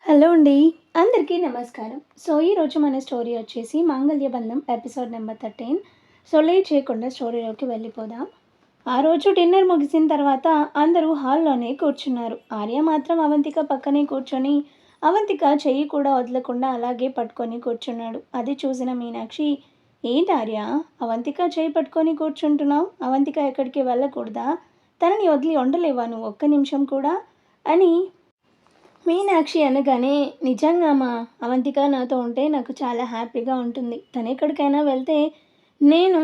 Hello అండి. అందరికీ నమస్కారం. ఈరోజు మన స్టోరీ వచ్చేసి 'మాంగళ్య బంధం' ఎపిసోడ్ నెంబర్ 13. లేట్ చేయకుండా స్టోరీలోకి వెళ్ళిపోదాం. ఆ రోజు డిన్నర్ ముగిసిన తర్వాత అందరూ హాల్లోనే కూర్చున్నారు. ఆర్య మాత్రం అవంతిక పక్కనే కూర్చొని అవంతిక చెయ్యి కూడా వదలకుండా అలాగే పట్టుకొని కూర్చున్నాడు. అది చూసిన మీనాక్షి, ఏంటి ఆర్య, అవంతిక చెయ్యి పట్టుకొని కూర్చుంటున్నావు? అవంతిక ఎక్కడికి వెళ్ళకూడదా? తనని వదిలి ఉండలేవా నువ్వు ఒక్క నిమిషం కూడా అని మీనాక్షి అనగానే, నిజంగా మా అవంతిక నాతో ఉంటే నాకు చాలా హ్యాపీగా ఉంటుంది. తను ఎక్కడికైనా వెళ్తే నేను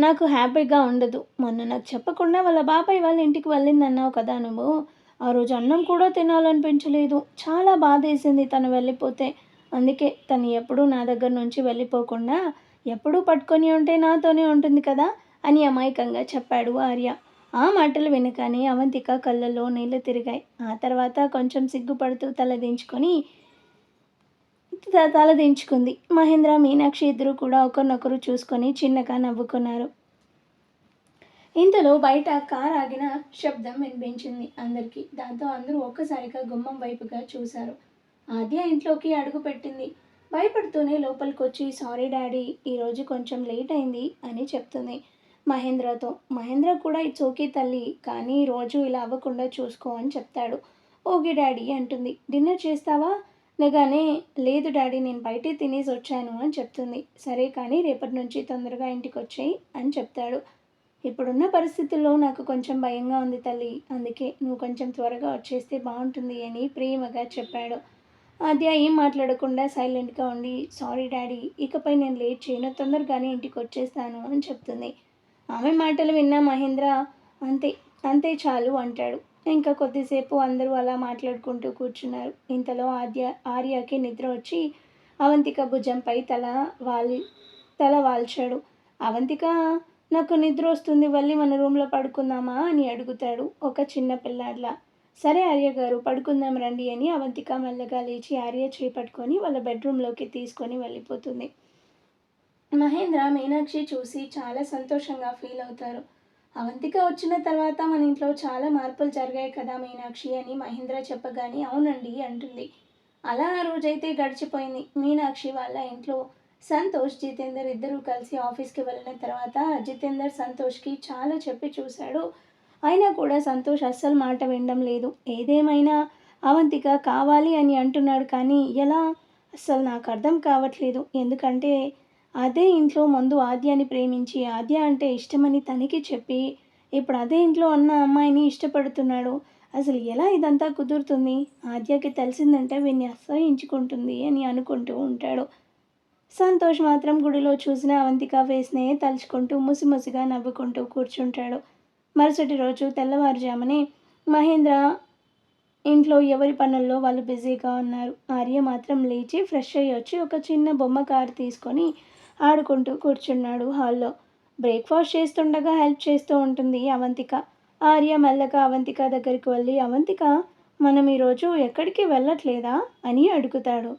నాకు హ్యాపీగా ఉండదు. మొన్న నాకు చెప్పకుండా వాళ్ళ బాబాయ్ వాళ్ళ ఇంటికి వెళ్ళిందన్నావు కదా నువ్వు. ఆ రోజు అన్నం కూడా తినాలనిపించలేదు. చాలా బాధేసింది తను వెళ్ళిపోతే. అందుకే తను ఎప్పుడూ నా దగ్గర నుంచి వెళ్ళిపోకుండా ఎప్పుడూ పట్టుకొని ఉంటే నాతోనే ఉంటుంది కదా అని అమాయకంగా చెప్పాడు ఆర్య. ఆ మాటలు వినగానే అవంతిక కళ్ళల్లో నీళ్లు తిరిగాయి. ఆ తర్వాత కొంచెం సిగ్గుపడుతూ తలదించుకుంది. మహేంద్ర, మీనాక్షి ఇద్దరు కూడా ఒకరినొకరు చూసుకొని చిన్నగా నవ్వుకున్నారు. ఇంతలో బయట కార్ ఆగిన శబ్దం వినిపించింది అందరికీ. దాంతో అందరూ ఒక్కసారిగా గుమ్మం వైపుగా చూశారు. ఆద్య ఇంట్లోకి అడుగు పెట్టింది. భయపడుతూనే లోపలికొచ్చి, సారీ డాడీ, ఈరోజు కొంచెం లేట్ అయింది అని చెప్తుంది మహేంద్రతో. మహేంద్ర కూడా ఇట్స్ ఓకే తల్లి, కానీ రోజు ఇలా అవ్వకుండా చూసుకో అని చెప్తాడు. ఓకే డాడీ అంటుంది. డిన్నర్ చేస్తావా అనగానే, లేదు డాడీ, నేను బయటే తినేసి వచ్చాను అని చెప్తుంది. సరే కానీ రేపటి నుంచి తొందరగా ఇంటికి వచ్చేయి అని చెప్తాడు. ఇప్పుడున్న పరిస్థితుల్లో నాకు కొంచెం భయంగా ఉంది తల్లి, అందుకే నువ్వు కొంచెం త్వరగా వచ్చేస్తే బాగుంటుంది అని ప్రేమగా చెప్పాడు. ఆద్య ఏం మాట్లాడకుండా సైలెంట్గా ఉండి, సారీ డాడీ, ఇకపై నేను లేట్ చేయను, తొందరగానే ఇంటికి వచ్చేస్తాను అని చెప్తుంది. ఆమె మాటలు విన్న మహేంద్ర, అంతే అంతే చాలు అంటాడు. ఇంకా కొద్దిసేపు అందరూ అలా మాట్లాడుకుంటూ కూర్చున్నారు. ఇంతలో ఆర్యకి నిద్ర వచ్చి అవంతిక భుజంపై తల వాల్చాడు. అవంతిక, నాకు నిద్ర వస్తుంది, వెళ్ళి మన రూమ్లో పడుకుందామా అని అడుగుతాడు ఒక చిన్న పిల్లాడ్లా. సరే ఆర్య గారు, పడుకుందాం రండి అని అవంతిక మెల్లగా లేచి ఆర్య చేపట్టుకొని వాళ్ళ బెడ్రూమ్లోకి తీసుకొని వెళ్ళిపోతుంది. మహేంద్ర, మీనాక్షి చూసి చాలా సంతోషంగా ఫీల్ అవుతారు. అవంతిక వచ్చిన తర్వాత మన ఇంట్లో చాలా మార్పులు జరిగాయి కదా మీనాక్షి అని మహేంద్ర చెప్పగానే, అవునండి అంటుంది. అలా ఆ రోజైతే గడిచిపోయింది. మీనాక్షి వాళ్ళ ఇంట్లో సంతోష్, జితేందర్ ఇద్దరూ కలిసి ఆఫీస్కి వెళ్ళిన తర్వాత జితేందర్ సంతోష్కి చాలా చెప్పి చూశాడు. అయినా కూడా సంతోష్ అస్సలు మాట వినడం లేదు. ఏదేమైనా అవంతిక కావాలి అని అంటున్నాడు, కానీ ఎలా, అస్సలు నాకు అర్థం కావట్లేదు. ఎందుకంటే అదే ఇంట్లో ముందు ఆద్యాని ప్రేమించి ఆద్య అంటే ఇష్టమని తనకి చెప్పి ఇప్పుడు అదే ఇంట్లో ఉన్న అమ్మాయిని ఇష్టపడుతున్నాడు. అసలు ఎలా ఇదంతా కుదురుతుంది? ఆద్యకి తెలిసిందంటే వీన్ని అసహించుకుంటుంది అని అనుకుంటూ ఉంటాడు. సంతోష్ మాత్రం గుడిలో చూసిన అవంతిక ఫేస్నే తలుచుకుంటూ ముసిముసిగా నవ్వుకుంటూ కూర్చుంటాడు. మరుసటి రోజు తెల్లవారుజామునే మహేంద్ర ఇంట్లో ఎవరి పనుల్లో వాళ్ళు బిజీగా ఉన్నారు. ఆర్య మాత్రం లేచి ఫ్రెష్ అయ్యి వచ్చి ఒక చిన్న బొమ్మ కారు తీసుకొని ఆడుకుంటూ కూర్చున్నాడు హాల్లో. బ్రేక్ఫాస్ట్ చేస్తుండగా హెల్ప్ చేస్తూ ఉంటుంది అవంతిక. ఆర్య మెల్లగా అవంతిక దగ్గరికి వెళ్ళి, అవంతిక, మనం ఈరోజు ఎక్కడికి వెళ్ళట్లేదా అని అడుగుతాడు.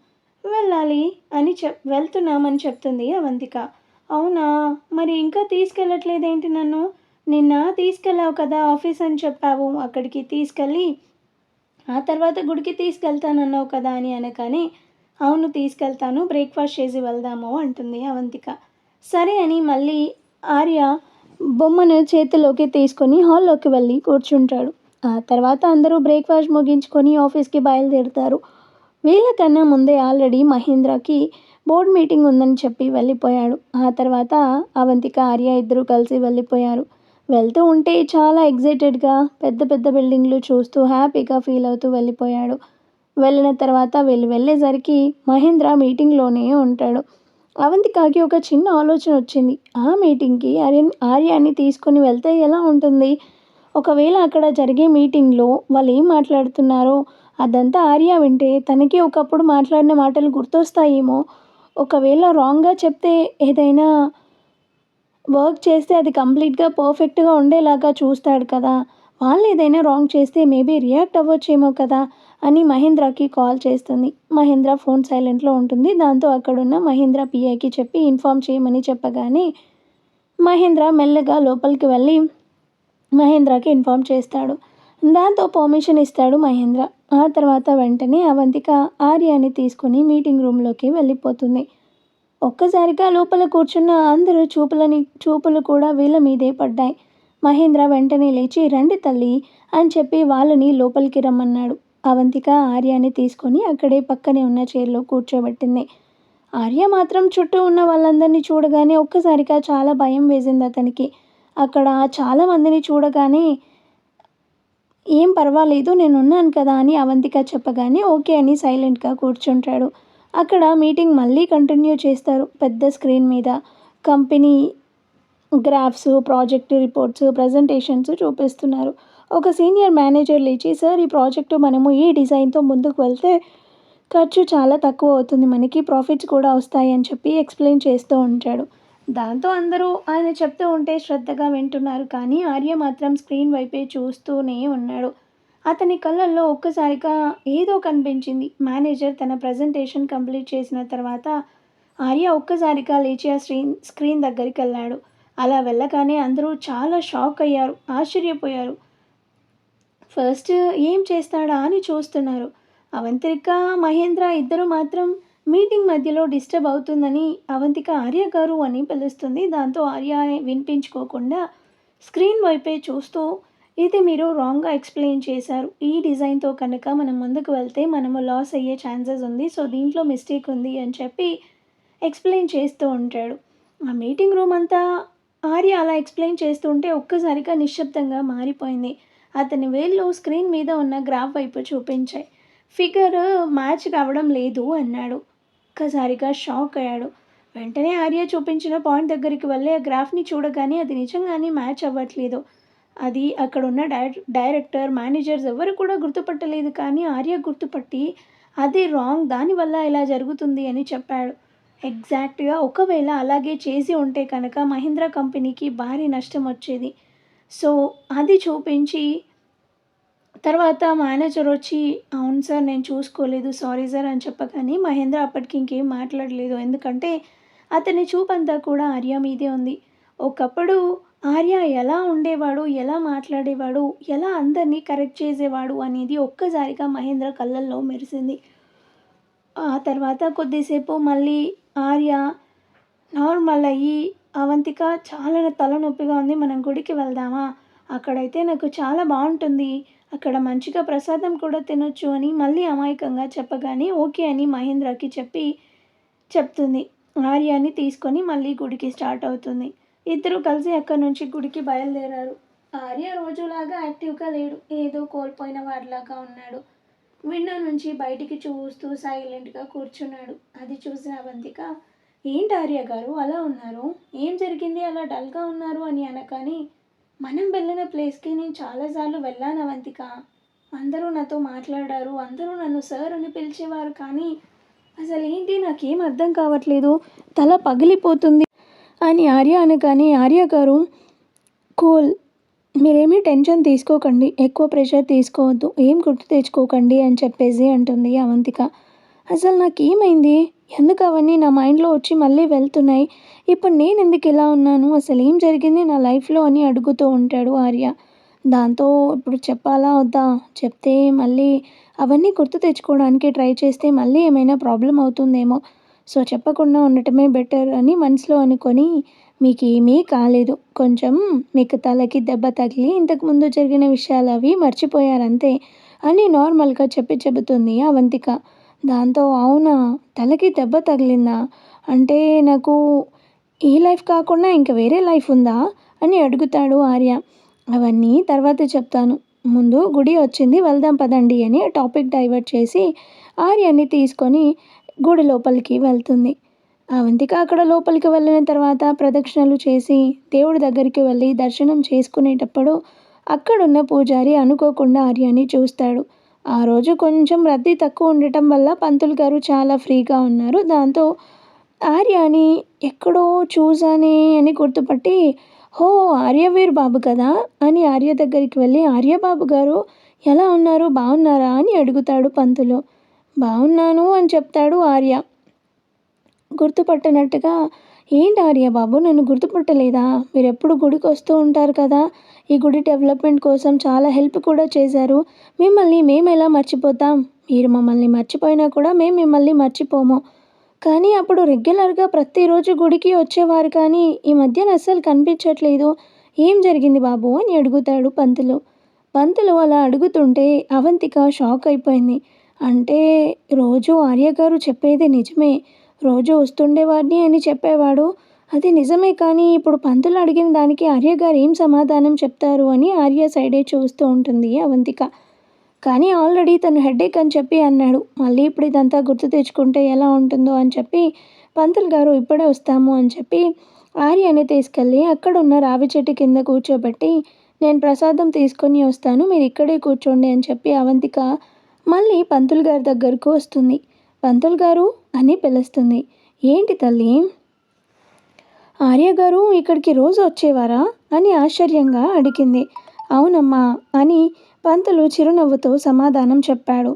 వెళ్ళాలి అని వెళ్తున్నామని చెప్తుంది అవంతిక. అవునా, మరి ఇంకా తీసుకెళ్ళట్లేదేంటి నన్ను? నిన్న తీసుకెళ్ళావు కదా ఆఫీస్ అని చెప్పావు, అక్కడికి తీసుకెళ్ళి ఆ తర్వాత గుడికి తీసుకెళ్తానన్నావు కదా అని అనగానే, అవును తీసుకెళ్తాను, బ్రేక్ఫాస్ట్ చేసి వెళ్దాము అంటుంది అవంతిక. సరే అని మళ్ళీ ఆర్య బొమ్మను చేతిలోకి తీసుకొని హాల్లోకి వెళ్ళి కూర్చుంటాడు. ఆ తర్వాత అందరూ బ్రేక్ఫాస్ట్ ముగించుకొని ఆఫీస్కి బయలుదేరుతారు. వీళ్ళకన్నా ముందే ఆల్రెడీ మహేంద్రకి బోర్డ్ మీటింగ్ ఉందని చెప్పి వెళ్ళిపోయాడు. ఆ తర్వాత అవంతిక, ఆర్య ఇద్దరు కలిసి వెళ్ళిపోయారు. వెళ్తూ ఉంటే చాలా ఎగ్జైటెడ్గా పెద్ద పెద్ద బిల్డింగ్లు చూస్తూ హ్యాపీగా ఫీల్ అవుతూ వెళ్ళిపోయాడు. వెళ్ళిన తర్వాత వెళ్ళేసరికి మహేంద్ర మీటింగ్లోనే ఉంటాడు. అవంతికకి ఒక చిన్న ఆలోచన వచ్చింది. ఆ మీటింగ్కి ఆర్యాని తీసుకొని వెళ్తే ఎలా ఉంటుంది? ఒకవేళ అక్కడ జరిగే మీటింగ్లో వాళ్ళు ఏం మాట్లాడుతున్నారో అదంతా ఆర్య వింటే తనకి ఒకప్పుడు మాట్లాడిన మాటలు గుర్తొస్తాయేమో. ఒకవేళ రాంగ్గా చెప్తే, ఏదైనా వర్క్ చేస్తే అది కంప్లీట్గా పర్ఫెక్ట్గా ఉండేలాగా చూస్తాడు కదా. వాళ్ళు ఏదైనా రాంగ్ చేస్తే మేబీ రియాక్ట్ అవ్వచ్చేమో కదా అని మహేంద్రకి కాల్ చేస్తుంది. మహేంద్ర ఫోన్ సైలెంట్లో ఉంటుంది. దాంతో అక్కడున్న మహేంద్ర పిఐకి చెప్పి ఇన్ఫామ్ చేయమని చెప్పగానే మహేంద్ర మెల్లగా లోపలికి వెళ్ళి మహేంద్రకి ఇన్ఫామ్ చేస్తాడు. దాంతో పర్మిషన్ ఇస్తాడు మహేంద్ర. ఆ తర్వాత వెంటనే అవంతిక ఆర్యాని తీసుకొని మీటింగ్ రూమ్లోకి వెళ్ళిపోతుంది. ఒక్కసారిగా లోపల కూర్చున్న అందరూ చూపులు కూడా వీళ్ళ మీదే పడ్డాయి. మహేంద్ర వెంటనే లేచి రండి తల్లి అని చెప్పి వాళ్ళని లోపలికి రమ్మన్నాడు. అవంతిక ఆర్యాని తీసుకొని అక్కడే పక్కనే ఉన్న చైర్లో కూర్చోబెట్టింది. ఆర్య మాత్రం చుట్టూ ఉన్న వాళ్ళందరినీ చూడగానే ఒక్కసారిగా చాలా భయం వేసింది అతనికి. అక్కడ చాలామందిని చూడగానే ఏం పర్వాలేదు నేనున్నాను కదా అని అవంతిక చెప్పగానే ఓకే అని సైలెంట్గా కూర్చుంటాడు. అక్కడ మీటింగ్ మళ్ళీ కంటిన్యూ చేస్తారు. పెద్ద స్క్రీన్ మీద company graphs, project reports, presentations చూపిస్తున్నారు. ఒక సీనియర్ మేనేజర్ లేచి సార్ ఈ ప్రాజెక్టు మనము ఈ డిజైన్తో ముందుకు వెళ్తే ఖర్చు చాలా తక్కువ అవుతుంది, మనకి ప్రాఫిట్స్ కూడా వస్తాయి అని చెప్పి ఎక్స్ప్లెయిన్ చేస్తూ ఉంటాడు. దాంతో అందరూ ఆయన చెప్తూ ఉంటే శ్రద్ధగా వింటున్నారు. కానీ ఆర్య మాత్రం స్క్రీన్ వైపే చూస్తూనే ఉన్నాడు. అతని కళ్ళల్లో ఒక్కసారిగా ఏదో కనిపించింది. మేనేజర్ తన ప్రజెంటేషన్ కంప్లీట్ చేసిన తర్వాత ఆర్య ఒక్కసారిగా లేచి ఆ స్క్రీన్ దగ్గరికి వెళ్ళాడు. అలా వెళ్ళగానే అందరూ చాలా షాక్ అయ్యారు, ఆశ్చర్యపోయారు. ఫస్ట్ ఏం చేస్తాడా అని చూస్తున్నారు. అవంతిక, మహేంద్ర ఇద్దరు మాత్రం మీటింగ్ మధ్యలో డిస్టర్బ్ అవుతుందని అవంతిక ఆర్య గారు అని పిలుస్తుంది. దాంతో ఆర్య వినిపించుకోకుండా స్క్రీన్ వైపే చూస్తూ ఇది మీరు రాంగ్గా ఎక్స్ప్లెయిన్ చేశారు, ఈ డిజైన్తో కనుక మనం ముందుకు వెళ్తే మనము లాస్ అయ్యే ఛాన్సెస్ ఉంది, సో దీంట్లో మిస్టేక్ ఉంది అని చెప్పి ఎక్స్ప్లెయిన్ చేస్తూ ఉంటాడు. ఆ మీటింగ్ రూమ్ అంతా ఆర్య అలా ఎక్స్ప్లెయిన్ చేస్తూ ఉంటే ఒక్కసారిగా నిశ్శబ్దంగా మారిపోయింది. అతని వేళ్ళు స్క్రీన్ మీద ఉన్న గ్రాఫ్ వైపు చూపించాయి. ఫిగర్ మ్యాచ్ కావడం లేదు అన్నాడు. ఒక్కసారిగా షాక్ అయ్యాడు. వెంటనే ఆర్య చూపించిన పాయింట్ దగ్గరికి వెళ్ళి ఆ గ్రాఫ్ని చూడగానే అది నిజంగానే మ్యాచ్ అవ్వట్లేదు. అది అక్కడున్న డైరెక్టర్, మేనేజర్స్ ఎవరు కూడా గుర్తుపట్టలేదు. కానీ ఆర్య గుర్తుపట్టి అది రాంగ్, దానివల్ల ఇలా జరుగుతుంది అని చెప్పాడు. ఎగ్జాక్ట్గా ఒకవేళ అలాగే చేసి ఉంటే కనుక మహీంద్ర కంపెనీకి భారీ నష్టం వచ్చేది. సో అది చూపించి తర్వాత మేనేజర్ వచ్చి అవును సార్ నేను చూసుకోలేదు, సారీ సార్ అని చెప్పగానే మహేంద్ర అప్పటికి ఇంకేం మాట్లాడలేదు. ఎందుకంటే అతని చూపంతా కూడా ఆర్య మీదే ఉంది. ఒకప్పుడు ఆర్య ఎలా ఉండేవాడు, ఎలా మాట్లాడేవాడు, ఎలా అందరినీ కరెక్ట్ చేసేవాడు అనేది ఒక్కసారిగా మహేంద్ర కళ్ళల్లో మెరిసింది. ఆ తర్వాత కొద్దిసేపు మళ్ళీ ఆర్య నార్మల్ అయ్యి అవంతిక చాలా తలనొప్పిగా ఉంది, మనం గుడికి వెళ్దామా, అక్కడైతే నాకు చాలా బాగుంటుంది, అక్కడ మంచిగా ప్రసాదం కూడా తినొచ్చు అని మళ్ళీ అమాయకంగా చెప్పగానే ఓకే అని మహేంద్రకి చెప్తుంది. ఆర్యాని తీసుకొని మళ్ళీ గుడికి స్టార్ట్ అవుతుంది. ఇద్దరు కలిసి అక్కడి నుంచి గుడికి బయలుదేరారు. ఆర్య రోజులాగా యాక్టివ్గా లేడు, ఏదో కోల్పోయిన వాడిలాగా ఉన్నాడు. విండో నుంచి బయటికి చూస్తూ సైలెంట్గా కూర్చున్నాడు. అది చూసిన అవంతిక ఏంటి ఆర్య గారు అలా ఉన్నారు, ఏం జరిగింది అలా డల్గా ఉన్నారు అని అనగానే మనం వెళ్ళిన ప్లేస్కి నేను చాలాసార్లు వెళ్ళాను అవంతిక, అందరూ నాతో మాట్లాడారు, అందరూ నన్ను సార్ అని పిలిచేవారు, కానీ అసలు ఏంటి నాకేం అర్థం కావట్లేదు, తల పగిలిపోతుంది అని ఆర్య అనగానే ఆర్య గారు కూల్, మీరేమీ టెన్షన్ తీసుకోకండి, ఎక్కువ ప్రెషర్ తీసుకోవద్దు, ఏం గుర్తు తెచ్చుకోకండి అని చెప్పేసి అంటుంది అవంతిక. అసలు నాకేమైంది, ఎందుకు అవన్నీ నా మైండ్లో వచ్చి మళ్ళీ వెళ్తున్నాయి, ఇప్పుడు నేను ఎందుకు ఇలా ఉన్నాను, అసలు ఏం జరిగింది నా లైఫ్లో అని అడుగుతూ ఉంటాడు ఆర్య. దాంతో ఇప్పుడు చెప్పాలా వద్దా, చెప్తే మళ్ళీ అవన్నీ గుర్తు తెచ్చుకోవడానికి ట్రై చేస్తే మళ్ళీ ఏమైనా ప్రాబ్లం అవుతుందేమో, సో చెప్పకుండా ఉండటమే బెటర్ అని మనసులో అనుకొని మీకు ఏమీ కాలేదు, కొంచెం మీకు తలకి దెబ్బ తగిలి ఇంతకుముందు జరిగిన విషయాలు అవి మర్చిపోయారంతే అని నార్మల్గా చెబుతుంది అవంతిక. దాంతో అవునా, తలకి దెబ్బ తగిలిందా, అంటే నాకు ఈ లైఫ్ కాకుండా ఇంకా వేరే లైఫ్ ఉందా అని అడుగుతాడు ఆర్య. అవన్నీ తర్వాత చెప్తాను, ముందు గుడి వచ్చింది వెళ్దాం పదండి అని టాపిక్ డైవర్ట్ చేసి ఆర్యని తీసుకొని గుడి లోపలికి వెళ్తుంది. అవంతిక అక్కడ లోపలికి వెళ్ళిన తర్వాత ప్రదక్షిణలు చేసి దేవుడి దగ్గరికి వెళ్ళి దర్శనం చేసుకునేటప్పుడు అక్కడున్న పూజారి అనుకోకుండా ఆర్యని చూస్తాడు. ఆ రోజు కొంచెం రద్దీ తక్కువ ఉండటం వల్ల పంతులు గారు చాలా ఫ్రీగా ఉన్నారు. దాంతో ఆర్యని ఎక్కడో చూసానే అని గుర్తుపట్టి హో ఆర్యవీర్ బాబు కదా అని ఆర్య దగ్గరికి వెళ్ళి ఆర్యబాబు గారు ఎలా ఉన్నారు, బాగున్నారా అని అడుగుతాడు పంతులు. బాగున్నాను అని చెప్తాడు ఆర్య గుర్తుపట్టనట్టుగా. ఏంటి ఆర్య బాబు నన్ను గుర్తుపట్టలేదా, మీరు ఎప్పుడు గుడికి వస్తూ ఉంటారు కదా, ఈ గుడి డెవలప్మెంట్ కోసం చాలా హెల్ప్ కూడా చేశారు. మిమ్మల్ని మేము ఎలా మర్చిపోతాం? మీరు మమ్మల్ని మర్చిపోయినా కూడా మేము మిమ్మల్ని మర్చిపోము. కానీ అప్పుడు రెగ్యులర్గా ప్రతిరోజు గుడికి వచ్చేవారు కానీ ఈ మధ్యన అస్సలు కనిపించట్లేదు. ఏం జరిగింది బాబు అని అడుగుతాడు పంతులు. పంతులు అలా అడుగుతుంటే అవంతిక షాక్ అయిపోయింది. అంటే రోజు ఆర్య గారు చెప్పేది నిజమే. రోజు వస్తుండేవాడిని అని చెప్పేవాడు. అది నిజమే కానీ ఇప్పుడు పంతులు అడిగిన దానికి ఆర్య గారు ఏం సమాధానం చెప్తారు అని ఆర్య సైడే చూస్తూ ఉంటుంది అవంతిక. కానీ ఆల్రెడీ తను హెడేక్ అని చెప్పి అన్నాడు. మళ్ళీ ఇప్పుడు ఇదంతా గుర్తు తెచ్చుకుంటే ఎలా ఉంటుందో అని చెప్పి పంతులు గారు ఇప్పుడే వస్తాము అని చెప్పి ఆర్యని తీసుకెళ్ళి అక్కడున్న రావి చెట్టు కింద కూర్చోబెట్టి నేను ప్రసాదం తీసుకొని వస్తాను, మీరు ఇక్కడే కూర్చోండి అని చెప్పి అవంతిక మళ్ళీ పంతులు గారి దగ్గరకు వస్తుంది. పంతులు గారు అని పిలుస్తుంది. ఏంటి తల్లి? ఆర్య గారు ఇక్కడికి రోజు వచ్చేవారా అని ఆశ్చర్యంగా అడిగింది. అవునమ్మా అని పంతులు చిరునవ్వుతో సమాధానం చెప్పాడు.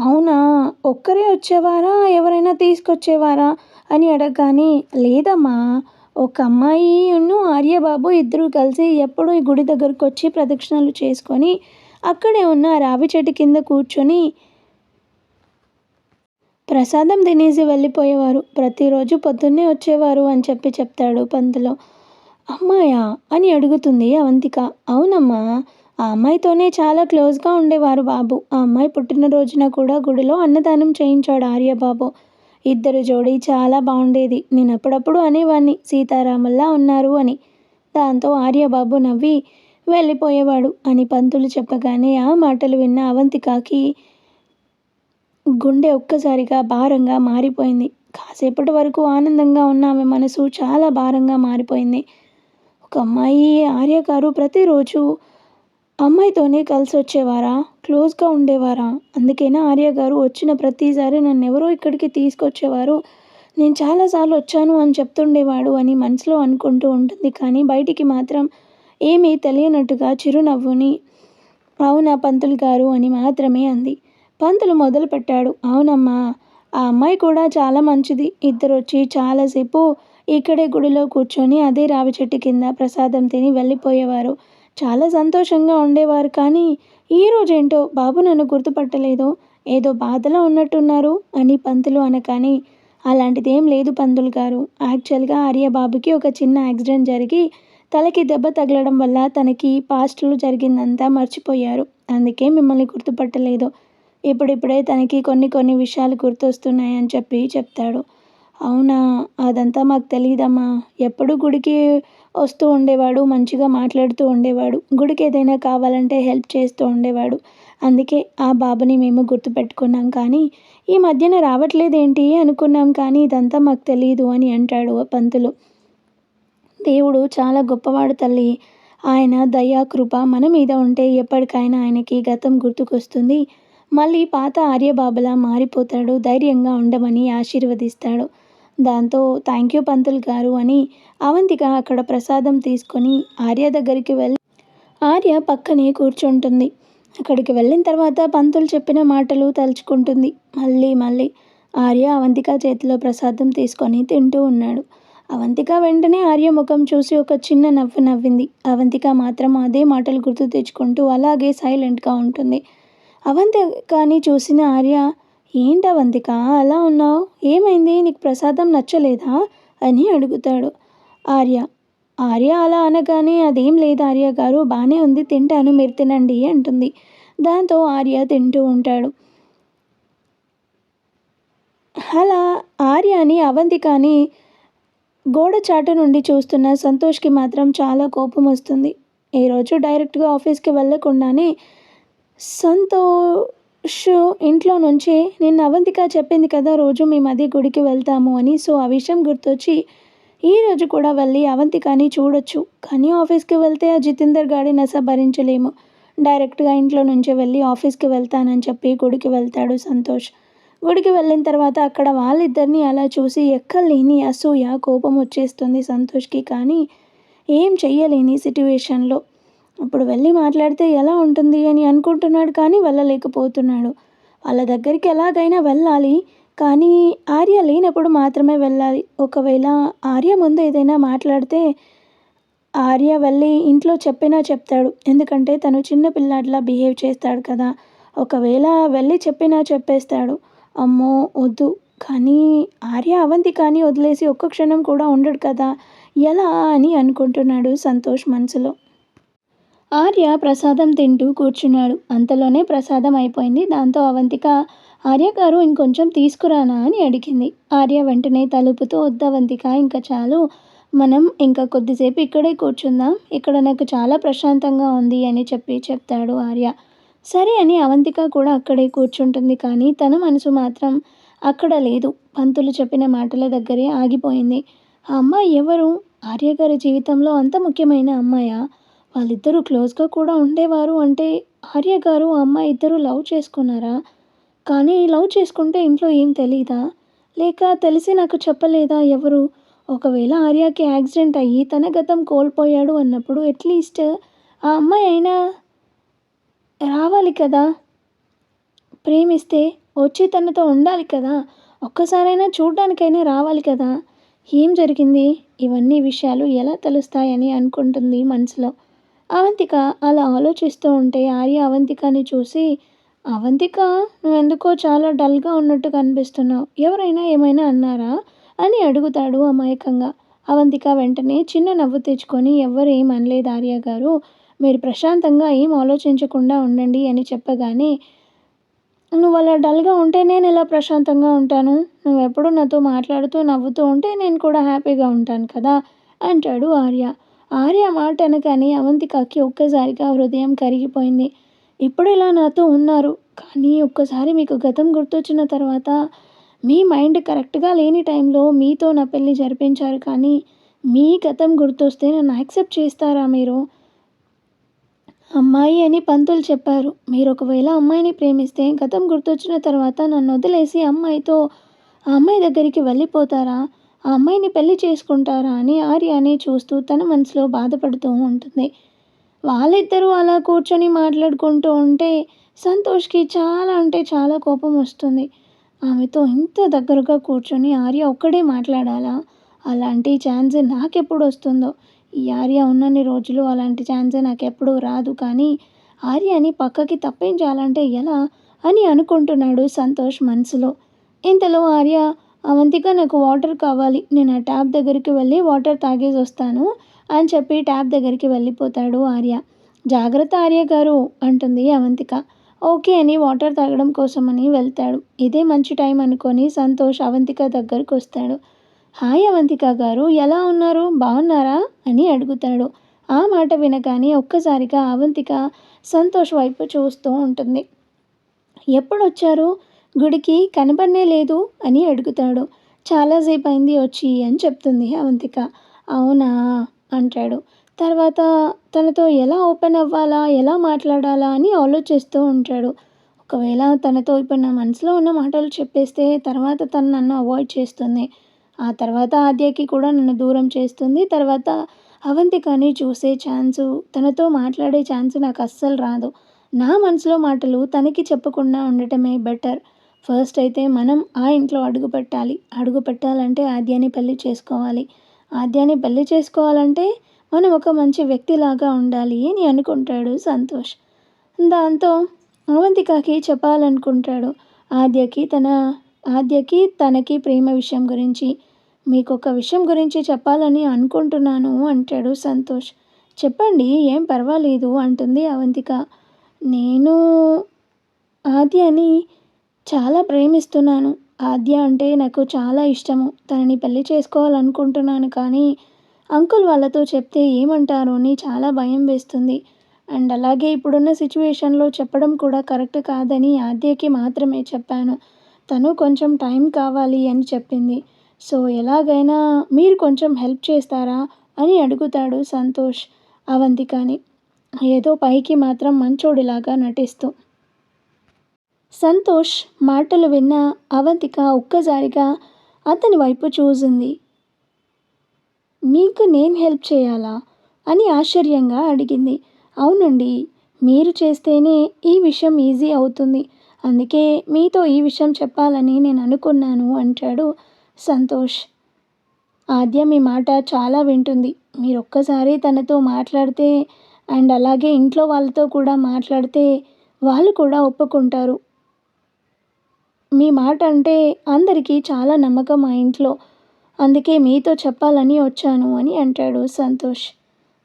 అవునా, ఒక్కరే వచ్చేవారా ఎవరైనా తీసుకొచ్చేవారా అని అడగగానే లేదమ్మా, ఒక అమ్మాయి ఆర్యబాబు ఇద్దరు కలిసి ఎప్పుడూ ఈ గుడి దగ్గరకు వచ్చి ప్రదక్షిణలు చేసుకొని అక్కడే ఉన్న రావి చెట్టు కింద కూర్చొని ప్రసాదం తినేసి వెళ్ళిపోయేవారు. ప్రతిరోజు పొద్దున్నే వచ్చేవారు అని చెప్పి చెప్తాడు పంతులు. అమ్మాయా అని అడుగుతుంది అవంతిక. అవునమ్మా, ఆ అమ్మాయితోనే చాలా క్లోజ్గా ఉండేవారు బాబు. ఆ అమ్మాయి పుట్టినరోజున కూడా గుడిలో అన్నదానం చేయించాడు ఆర్యబాబు. ఇద్దరు జోడీ చాలా బాగుండేది. నేను అప్పుడప్పుడు అనేవాడిని సీతారాముల్లా ఉన్నారు అని. దాంతో ఆర్యబాబు నవ్వి వెళ్ళిపోయేవాడు అని పంతులు చెప్పగానే ఆ మాటలు విన్న అవంతికకి గుండె ఒక్కసారిగా భారంగా మారిపోయింది. కాసేపటి వరకు ఆనందంగా ఉన్న ఆమె మనసు చాలా భారంగా మారిపోయింది. ఒక అమ్మాయి ఆర్య గారు ప్రతిరోజు అమ్మాయితోనే కలిసి వచ్చేవారా? క్లోజ్గా ఉండేవారా? అందుకేనా ఆర్య గారు వచ్చిన ప్రతిసారి నన్ను ఎవరో ఇక్కడికి తీసుకొచ్చేవారు, నేను చాలాసార్లు వచ్చాను అని చెప్తుండేవాడు అని మనసులో అనుకుంటూ ఉంటుంది. కానీ బయటికి మాత్రం ఏమీ తెలియనట్టుగా చిరునవ్వుని అవునా పంతులు గారు అని మాత్రమే అంది. పంతులు మొదలుపెట్టాడు. అవునమ్మా, ఆ అమ్మాయి కూడా చాలా మంచిది. ఇద్దరు వచ్చి చాలాసేపు ఇక్కడే గుడిలో కూర్చొని అదే రావి చెట్టు కింద ప్రసాదం తిని వెళ్ళిపోయేవారు. చాలా సంతోషంగా ఉండేవారు. కానీ ఈరోజేంటో బాబు నన్ను గుర్తుపట్టలేదు, ఏదో బాధలో ఉన్నట్టున్నారు అని పంతులు అనగానే అలాంటిదేం లేదు పంతులు గారు. యాక్చువల్గా ఆర్య బాబుకి ఒక చిన్న యాక్సిడెంట్ జరిగి తలకి దెబ్బ తగలడం వల్ల తనకి పాస్ట్లో జరిగిందంతా మర్చిపోయారు. అందుకే మిమ్మల్ని గుర్తుపట్టలేదు. ఇప్పుడిప్పుడే తనకి కొన్ని విషయాలు గుర్తొస్తున్నాయని చెప్పి చెప్తాడు. అవునా, అదంతా మాకు తెలియదమ్మా. ఎప్పుడు గుడికి వస్తూ ఉండేవాడు, మంచిగా మాట్లాడుతూ ఉండేవాడు, గుడికి ఏదైనా కావాలంటే హెల్ప్ చేస్తూ ఉండేవాడు. అందుకే ఆ బాబుని మేము గుర్తుపెట్టుకున్నాం. కానీ ఈ మధ్యన రావట్లేదేంటి అనుకున్నాం, కానీ ఇదంతా మాకు తెలియదు అని అంటాడు పంతులు. దేవుడు చాలా గొప్పవాడు తల్లి. ఆయన దయా కృప మన మీద ఉంటే ఎప్పటికైనా ఆయనకి గతం గుర్తుకొస్తుంది. మళ్ళీ పాత ఆర్యబాబులా మారిపోతాడు. ధైర్యంగా ఉండమని ఆశీర్వదిస్తాడు. దాంతో థ్యాంక్ యూ పంతులు గారు అని అవంతిక అక్కడ ప్రసాదం తీసుకొని ఆర్య దగ్గరికి వెళ్ళి ఆర్య పక్కనే కూర్చుంటుంది. అక్కడికి వెళ్ళిన తర్వాత పంతులు చెప్పిన మాటలు తలుచుకుంటుంది. మళ్ళీ ఆర్య అవంతిక చేతిలో ప్రసాదం తీసుకొని తింటూ ఉన్నాడు. అవంతిక వెంటనే ఆర్య ముఖం చూసి ఒక చిన్న నవ్వు నవ్వింది. అవంతిక మాత్రం అదే మాటలు గుర్తు తెచ్చుకుంటూ అలాగే సైలెంట్గా ఉంటుంది. అవంతికని చూసిన ఆర్య, ఏంటి అవంతిక అలా ఉన్నావు? ఏమైంది? నీకు ప్రసాదం నచ్చలేదా అని అడుగుతాడు. ఆర్య అలా అనగానే అదేం లేదు ఆర్య గారు, బాగానే ఉంది, తింటాను, మీరు తినండి అంటుంది. దాంతో ఆర్య తింటూ ఉంటాడు. అలా ఆర్యని అవంతికని గోడ చాటు నుండి చూస్తున్న సంతోష్కి మాత్రం చాలా కోపం వస్తుంది. ఈరోజు డైరెక్ట్గా ఆఫీస్కి వెళ్ళకుండానే సంతోష్ ఇంట్లో నుంచి నిన్న అవంతిక చెప్పింది కదా రోజు మేము అదే గుడికి వెళ్తాము అని. సో ఆ విషయం గుర్తొచ్చి ఈరోజు కూడా వెళ్ళి అవంతికని చూడొచ్చు. కానీ ఆఫీస్కి వెళ్తే ఆ జితేందర్ గాడి నస భరించలేము. డైరెక్ట్గా ఇంట్లో నుంచే వెళ్ళి ఆఫీస్కి వెళ్తానని చెప్పి గుడికి వెళ్తాడు సంతోష్. గుడికి వెళ్ళిన తర్వాత అక్కడ వాళ్ళిద్దరిని అలా చూసి ఎక్కలేని అసూయ కోపం వచ్చేస్తుంది సంతోష్కి. కానీ ఏం చెయ్యలేని సిట్యువేషన్లో ఇప్పుడు వెళ్ళి మాట్లాడితే ఎలా ఉంటుంది అని అనుకుంటున్నాడు. కానీ వెళ్ళలేకపోతున్నాడు. వాళ్ళ దగ్గరికి ఎలాగైనా వెళ్ళాలి, కానీ ఆర్య లేనప్పుడు మాత్రమే వెళ్ళాలి. ఒకవేళ ఆర్య ముందు ఏదైనా మాట్లాడితే ఆర్య వెళ్ళి ఇంట్లో చెప్పినా చెప్తాడు. ఎందుకంటే తను చిన్న పిల్లాడిలా బిహేవ్ చేస్తాడు కదా! ఒకవేళ వెళ్ళి చెప్పినా చెప్పేస్తాడు. అమ్మో! వద్దు. కానీ ఆర్య అవంతికని వదిలేసి ఒక్క క్షణం కూడా ఉండడు కదా! ఎలా అని అనుకుంటున్నాడు సంతోష్ మనసులో. ఆర్య ప్రసాదం తింటూ కూర్చున్నాడు. అంతలోనే ప్రసాదం అయిపోయింది. దాంతో అవంతిక ఆర్య గారు ఇంకొంచెం తీసుకురానా అని అడిగింది. ఆర్య వెంటనే తలుపుతూ వద్దు అవంతిక ఇంక చాలు. మనం ఇంకా కొద్దిసేపు ఇక్కడే కూర్చుందాం. ఇక్కడ నాకు చాలా ప్రశాంతంగా ఉంది అని చెప్తాడు ఆర్య. సరే అని అవంతిక కూడా అక్కడే కూర్చుంటుంది. కానీ తన మనసు మాత్రం అక్కడ లేదు. పంతులు చెప్పిన మాటల దగ్గరే ఆగిపోయింది. ఆ అమ్మాయి ఎవరు? ఆర్య గారి జీవితంలో అంత ముఖ్యమైన అమ్మాయా? వాళ్ళిద్దరూ క్లోజ్‌గా కూడా ఉండేవారు అంటే ఆర్య గారు, ఆ అమ్మాయి ఇద్దరూ లవ్ చేసుకున్నారా? కానీ లవ్ చేసుకుంటే ఇంట్లో ఏం తెలీదా? లేక తెలిసి నాకు చెప్పలేదా ఎవరు? ఒకవేళ ఆర్యకి యాక్సిడెంట్ అయ్యి తన గతం కోల్పోయాడు అన్నప్పుడు అట్‌లీస్ట్ ఆ అమ్మాయి అయినా రావాలి కదా! ప్రేమిస్తే వచ్చి తనతో ఉండాలి కదా! ఒక్కసారైనా చూడ్డానికైనా రావాలి కదా! ఏం జరిగింది? ఇవన్నీ విషయాలు ఎలా తెలుస్తాయని అనుకుంటుంది మనసులో. అవంతిక అలా ఆలోచిస్తూ ఉంటే ఆర్య అవంతికని చూసి, "అవంతిక నువ్వెందుకో చాలా డల్‌గా ఉన్నట్టు కనిపిస్తున్నావు. ఎవరైనా ఏమైనా అన్నారా?" అని అడుగుతాడు అమాయకంగా. అవంతిక వెంటనే చిన్న నవ్వు తెచ్చుకొని, "ఎవ్వరు ఏం అనలేదు ఆర్య గారు. మీరు ప్రశాంతంగా ఏం ఆలోచించకుండా ఉండండి" అని చెప్పగానే, "నువ్వలా డల్‌గా ఉంటే నేనెలా ప్రశాంతంగా ఉంటాను? నువ్వెప్పుడూ నాతో మాట్లాడుతూ, నవ్వుతూ ఉంటే నేను కూడా హ్యాపీగా ఉంటాను కదా!" అంటాడు ఆర్య. ఆర్య మాట అనగానే అవంతికకి ఒక్కసారిగా హృదయం కరిగిపోయింది. ఇప్పుడిలా నాతో ఉన్నారు. కానీ ఒక్కసారి మీకు గతం గుర్తొచ్చిన తర్వాత మీ మైండ్ కరెక్ట్‌గా లేని టైంలో మీతో నా పెళ్లి జరిపించారు. కానీ మీ గతం గుర్తొస్తే నన్ను యాక్సెప్ట్ చేస్తారా మీరు? అమ్మాయి అని పంతులు చెప్పారు. మీరొకవేళ అమ్మాయిని ప్రేమిస్తే గతం గుర్తొచ్చిన తర్వాత నన్నొదిలేసి ఆ అమ్మాయి దగ్గరికి వెళ్ళిపోతారా? ఆ అమ్మాయిని పెళ్లి చేసుకుంటారా? అని ఆర్యని చూస్తూ తన మనసులో బాధపడుతూ ఉంటుంది. వాళ్ళిద్దరూ అలా కూర్చొని మాట్లాడుకుంటూ ఉంటే సంతోష్‌కి చాలా అంటే చాలా కోపం వస్తుంది. ఆమెతో ఇంత దగ్గరగా కూర్చొని ఆర్య ఒక్కడే మాట్లాడాలా? అలాంటి ఛాన్స్ నాకెప్పుడొస్తుందో? ఈ ఆర్య ఉన్నన్ని రోజులు అలాంటి ఛాన్సే నాకెప్పుడూ రాదు. కానీ ఆర్యని పక్కకి తప్పించాలంటే ఎలా అని అనుకుంటున్నాడు సంతోష్ మనసులో. ఇంతలో ఆర్య, "అవంతిక నాకు వాటర్ కావాలి. నేను ఆ ట్యాప్ దగ్గరికి వెళ్ళి వాటర్ తాగేసొస్తాను" అని చెప్పి ట్యాప్ దగ్గరికి వెళ్ళిపోతాడు ఆర్య. "జాగ్రత్త ఆర్య గారు" అంటుంది అవంతిక. ఓకే అని వాటర్ తాగడం కోసమని వెళ్తాడు. ఇదే మంచి టైం అనుకొని సంతోష్ అవంతిక దగ్గరకొస్తాడు. హాయ్ అవంతిక గారు ఎలా ఉన్నారు? బావున్నారా? అని అడుగుతాడు. ఆ మాట వినగానే ఒక్కసారిగా అవంతిక సంతోష్ వైపు చూస్తూ ఉంటుంది. ఎప్పుడొచ్చారు? గుడికి కనబడనే లేదు అని అడుగుతాడు. చాలా సేపయింది వచ్చి అని చెప్తుంది అవంతిక. అవునా? అంటాడు. తర్వాత తనతో ఎలా ఓపెన్ అవ్వాలా? ఎలా మాట్లాడాలా? అని ఆలోచిస్తూ ఉంటాడు. ఒకవేళ తనతో ఇప్పుడు నా మనసులో ఉన్న మాటలు చెప్పేస్తే తర్వాత తను నన్ను అవాయిడ్ చేస్తుంది. ఆ తర్వాత ఆద్యకి కూడా నన్ను దూరం చేస్తుంది. తర్వాత అవంతికని చూసే ఛాన్సు, తనతో మాట్లాడే ఛాన్స్ నాకు అస్సలు రాదు. నా మనసులో మాటలు తనకి చెప్పకుండా ఉండటమే బెటర్. ఫస్ట్ అయితే మనం ఆ ఇంట్లో అడుగుపెట్టాలి. అడుగుపెట్టాలంటే ఆద్యని పెళ్లి చేసుకోవాలి. ఆద్యని పెళ్లి చేసుకోవాలంటే మనం ఒక మంచి వ్యక్తిలాగా ఉండాలి అని అనుకుంటాడు సంతోష్. దాంతో అవంతికకి చెప్పాలనుకుంటాడు. ఆద్యకి తన తనకి ప్రేమ విషయం గురించి. మీకొక విషయం గురించి చెప్పాలని అనుకుంటున్నాను అంటాడు సంతోష్. చెప్పండి ఏం పర్వాలేదు అంటుంది అవంతిక. నేను ఆద్యని చాలా ప్రేమిస్తున్నాను. ఆద్య అంటే నాకు చాలా ఇష్టము. తనని పెళ్లి చేసుకోవాలనుకుంటున్నాను. కానీ అంకుల్ వాళ్ళతో చెప్తే ఏమంటారో అని చాలా భయం వేస్తుంది. అండ్ అలాగే ఇప్పుడున్న సిట్యుయేషన్‌లో చెప్పడం కూడా కరెక్ట్ కాదని ఆద్యకి మాత్రమే చెప్పాను. తను కొంచెం టైం కావాలి అని చెప్పింది. సో, ఎలాగైనా మీరు కొంచెం హెల్ప్ చేస్తారా? అని అడుగుతాడు సంతోష్ అవంతికని. ఏదో పైకి మాత్రం మంచోడిలాగా నటిస్తూ. సంతోష్ మాటలు విన్న అవంతిక ఒక్కసారిగా అతని వైపు చూసింది. మీకు నేను హెల్ప్ చేయాలా? అని ఆశ్చర్యంగా అడిగింది. అవునండి. మీరు చేస్తేనే ఈ విషయం ఈజీ అవుతుంది. అందుకే మీతో ఈ విషయం చెప్పాలని నేను అనుకున్నాను అంటాడు సంతోష్. ఆద్య మీ మాట చాలా వింటుంది. మీరొక్కసారి తనతో మాట్లాడితే అండ్ అలాగే ఇంట్లో వాళ్ళతో కూడా మాట్లాడితే వాళ్ళు కూడా ఒప్పుకుంటారు. మీ మాట అంటే అందరికీ చాలా నమ్మకం మా ఇంట్లో. అందుకే మీతో చెప్పాలని వచ్చాను అని అంటాడు సంతోష్.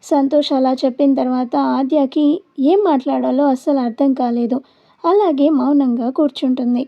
సంతోష్ అలా చెప్పిన తర్వాత ఆద్యకి ఏం మాట్లాడాలో అస్సలు అర్థం కాలేదు. అలాగే మౌనంగా కూర్చుంటుంది.